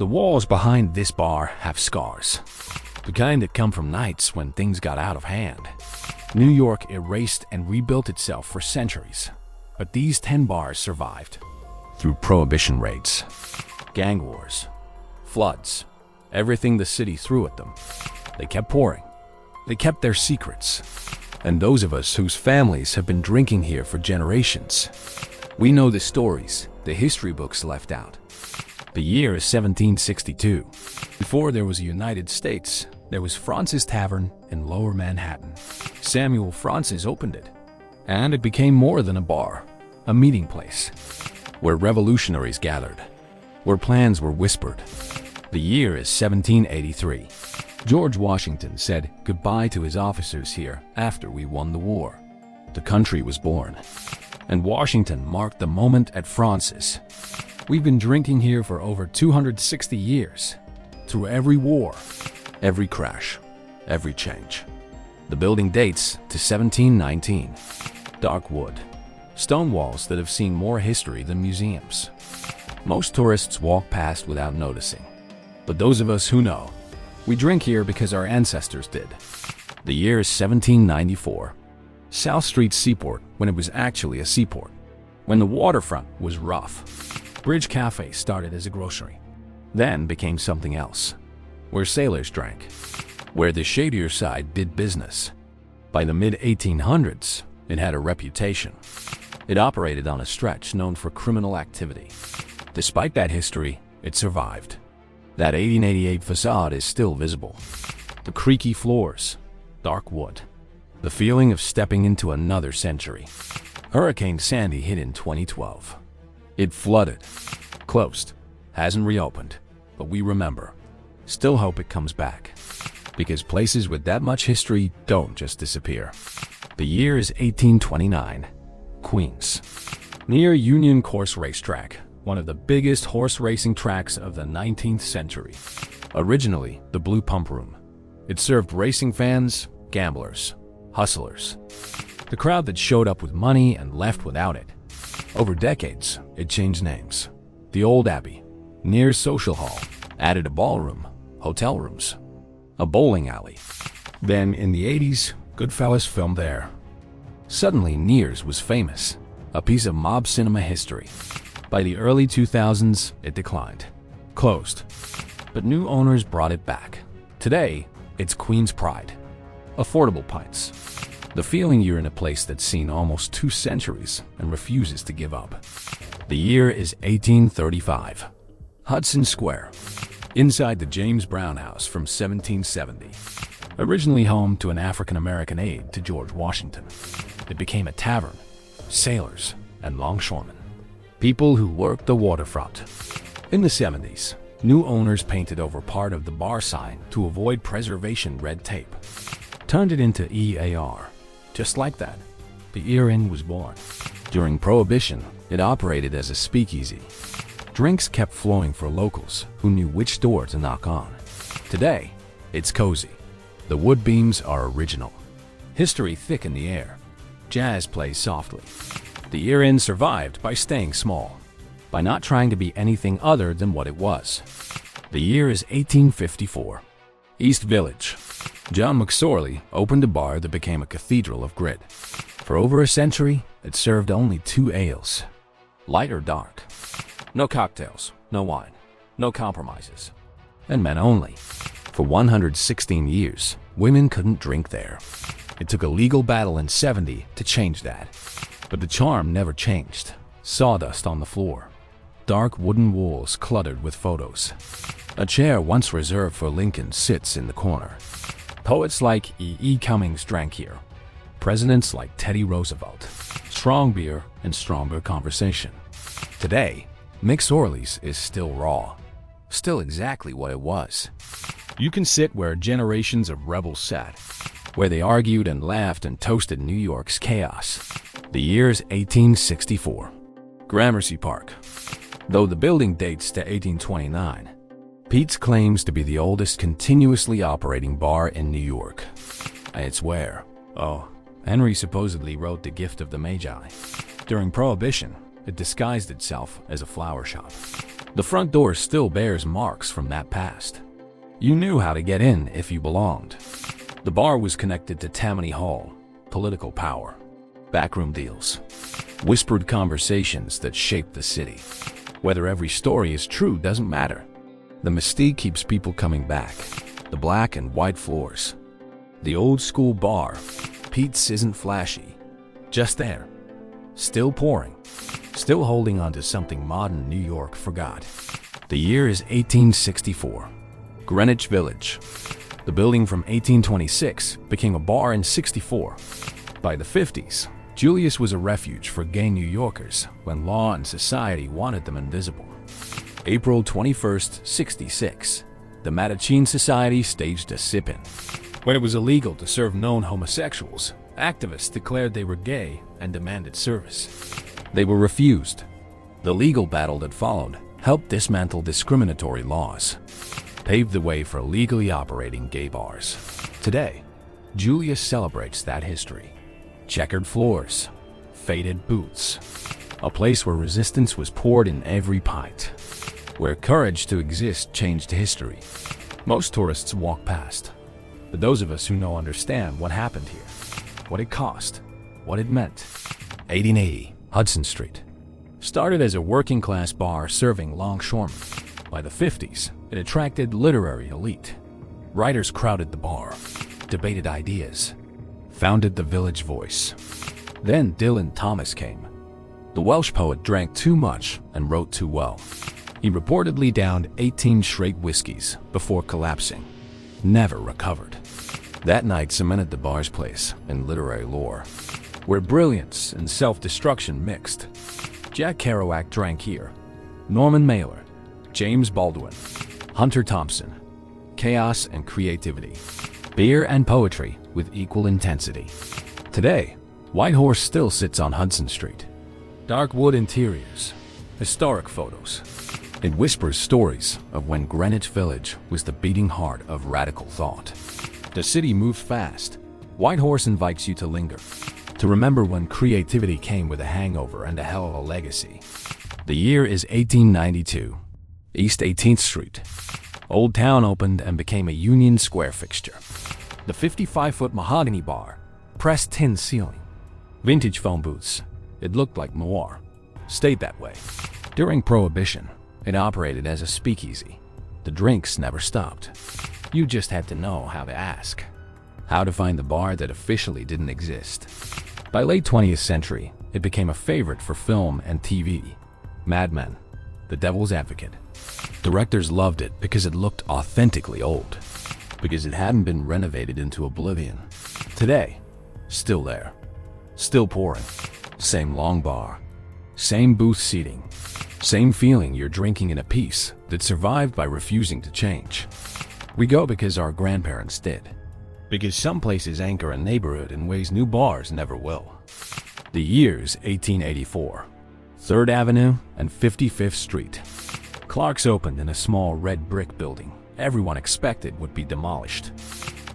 The walls behind this bar have scars, the kind that come from nights when things got out of hand. New York erased and rebuilt itself for centuries, but these 10 bars survived. Through Prohibition raids, gang wars, floods, everything the city threw at them, they kept pouring. They kept their secrets. And those of us whose families have been drinking here for generations, we know the stories the history books left out. The year is 1762. Before there was a United States, there was Francis Tavern in Lower Manhattan. Samuel Francis opened it, and it became more than a bar, a meeting place, where revolutionaries gathered, where plans were whispered. The year is 1783. George Washington said goodbye to his officers here after we won the war. The country was born, and Washington marked the moment at Francis. We've been drinking here for over 260 years, through every war, every crash, every change. The building dates to 1719. Dark wood, stone walls that have seen more history than museums. Most tourists walk past without noticing, but those of us who know, we drink here because our ancestors did. The year is 1794. South Street Seaport, when it was actually a seaport. When the waterfront was rough. Bridge Cafe started as a grocery, then became something else, where sailors drank, where the shadier side did business. By the mid-1800s, it had a reputation. It operated on a stretch known for criminal activity. Despite that history, it survived. That 1888 facade is still visible. The creaky floors, dark wood, the feeling of stepping into another century. Hurricane Sandy hit in 2012. It flooded, closed, hasn't reopened, but we remember. Still hope it comes back, because places with that much history don't just disappear. The year is 1829. Queens. Near Union Course Racetrack, one of the biggest horse racing tracks of the 19th century. Originally, the Blue Pump Room. It served racing fans, gamblers, hustlers. The crowd that showed up with money and left without it. Over decades, it changed names. The Old Abbey, near Social Hall, added a ballroom, hotel rooms, a bowling alley. Then, in the 80s, Goodfellas filmed there. Suddenly, Nears was famous, a piece of mob cinema history. By the early 2000s, it declined, closed, but new owners brought it back. Today, it's Queen's pride. Affordable pints. The feeling you're in a place that's seen almost 2 centuries and refuses to give up. The year is 1835. Hudson Square. Inside the James Brown House from 1770. Originally home to an African-American aide to George Washington, it became a tavern, sailors, and longshoremen. People who worked the waterfront. In the 70s, new owners painted over part of the bar sign to avoid preservation red tape. Turned it into EAR. Just like that, the Ear Inn was born. During Prohibition, it operated as a speakeasy. Drinks kept flowing for locals who knew which door to knock on. Today, it's cozy. The wood beams are original. History thick in the air. Jazz plays softly. The Ear Inn survived by staying small, by not trying to be anything other than what it was. The year is 1854. East Village. John McSorley opened a bar that became a cathedral of grit. For over a century, it served only 2 ales, light or dark. No cocktails, no wine, no compromises. And men only. For 116 years, women couldn't drink there. It took a legal battle in '70 to change that. But the charm never changed. Sawdust on the floor. Dark wooden walls cluttered with photos. A chair once reserved for Lincoln sits in the corner. Poets like E. Cummings drank here. Presidents like Teddy Roosevelt. Strong beer and stronger conversation. Today, McSorley's is still raw. Still exactly what it was. You can sit where generations of rebels sat, where they argued and laughed and toasted New York's chaos. The year's 1864. Gramercy Park. Though the building dates to 1829, Pete's claims to be the oldest continuously operating bar in New York. It's where, Henry supposedly wrote The Gift of the Magi. During Prohibition, it disguised itself as a flower shop. The front door still bears marks from that past. You knew how to get in if you belonged. The bar was connected to Tammany Hall, political power, backroom deals, whispered conversations that shaped the city. Whether every story is true doesn't matter. The mystique keeps people coming back. The black and white floors. The old school bar. Pete's isn't flashy. Just there. Still pouring. Still holding on to something modern New York forgot. The year is 1864. Greenwich Village. The building from 1826 became a bar in '64. By the 50s, Julius was a refuge for gay New Yorkers when law and society wanted them invisible. April 21st, '66, the Mattachine Society staged a sip-in. When it was illegal to serve known homosexuals, activists declared they were gay and demanded service. They were refused. The legal battle that followed helped dismantle discriminatory laws, paved the way for legally operating gay bars. Today, Julius celebrates that history. Checkered floors, faded boots, a place where resistance was poured in every pint, where courage to exist changed history. Most tourists walk past, but those of us who know understand what happened here, what it cost, what it meant. 1880, Hudson Street. Started as a working-class bar serving longshoremen. By the 50s, it attracted literary elite. Writers crowded the bar, debated ideas, founded the Village Voice. Then Dylan Thomas came. The Welsh poet drank too much and wrote too well. He reportedly downed 18 straight whiskeys before collapsing. Never recovered. That night cemented the bar's place in literary lore, where brilliance and self-destruction mixed. Jack Kerouac drank here. Norman Mailer, James Baldwin, Hunter Thompson. Chaos and creativity. Beer and poetry with equal intensity. Today, White Horse still sits on Hudson Street. Dark wood interiors, historic photos. It whispers stories of when Greenwich Village was the beating heart of radical thought. The city moves fast. White Horse invites you to linger, to remember when creativity came with a hangover and a hell of a legacy. The year is 1892. East 18th Street. Old Town opened and became a Union Square fixture. The 55-foot mahogany bar, pressed tin ceiling, vintage phone booths. It looked like noir. Stayed that way. During Prohibition, it operated as a speakeasy. The drinks never stopped. You just had to know how to ask. How to find the bar that officially didn't exist. By late 20th century, it became a favorite for film and TV. Mad Men, The Devil's Advocate. Directors loved it because it looked authentically old, because it hadn't been renovated into oblivion. Today, still there, still pouring. Same long bar, same booth seating, same feeling you're drinking in a piece that survived by refusing to change. We go because our grandparents did. Because some places anchor a neighborhood in ways new bars never will. The year's 1884. 3rd Avenue and 55th Street. Clark's opened in a small red brick building everyone expected would be demolished.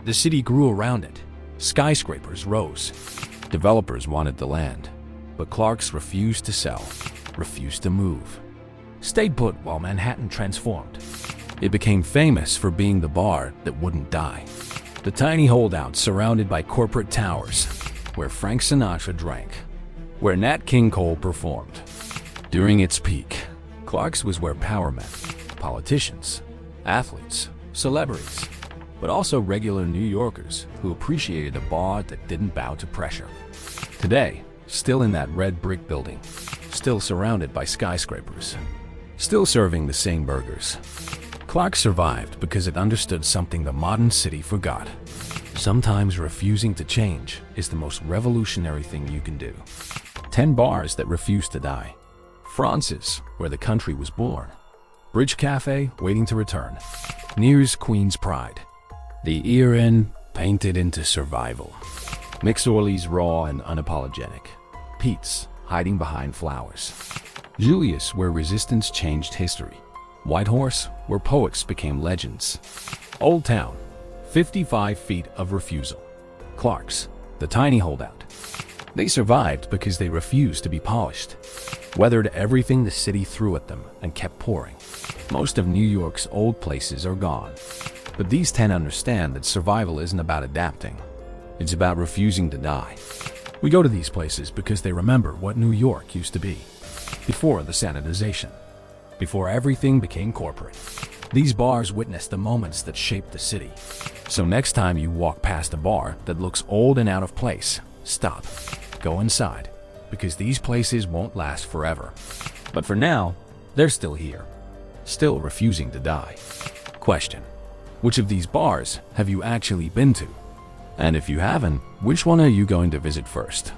The city grew around it. Skyscrapers rose. Developers wanted the land, but Clark's refused to sell, refused to move. Stayed put while Manhattan transformed. It became famous for being the bar that wouldn't die. The tiny holdout surrounded by corporate towers, where Frank Sinatra drank, where Nat King Cole performed. During its peak, Clark's was where power met, politicians, athletes, celebrities, but also regular New Yorkers who appreciated a bar that didn't bow to pressure. Today, still in that red brick building, still surrounded by skyscrapers, still serving the same burgers. Clark survived because it understood something the modern city forgot. Sometimes refusing to change is the most revolutionary thing you can do. 10 bars that refuse to die. France's, where the country was born. Bridge Cafe, waiting to return. Near's Queen's Pride. The Ear Inn, painted into survival. McSorley's raw and unapologetic. Pete's, hiding behind flowers. Julius, where resistance changed history. White Horse, where poets became legends. Old Town, 55 feet of refusal. Clark's, the tiny holdout. They survived because they refused to be polished, weathered everything the city threw at them, and kept pouring. Most of New York's old places are gone, but these 10 understand that survival isn't about adapting. It's about refusing to die. We go to these places because they remember what New York used to be, before the sanitization, before everything became corporate. These bars witnessed the moments that shaped the city. So next time you walk past a bar that looks old and out of place, stop. Go inside, because these places won't last forever. But for now, they're still here, still refusing to die. Question: which of these bars have you actually been to? And if you haven't, which one are you going to visit first?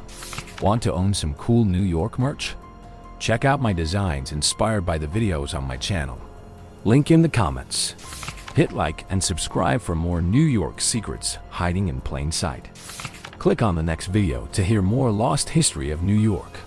Want to own some cool New York merch? Check out my designs inspired by the videos on my channel. Link in the comments. Hit like and subscribe for more New York secrets hiding in plain sight. Click on the next video to hear more lost history of New York.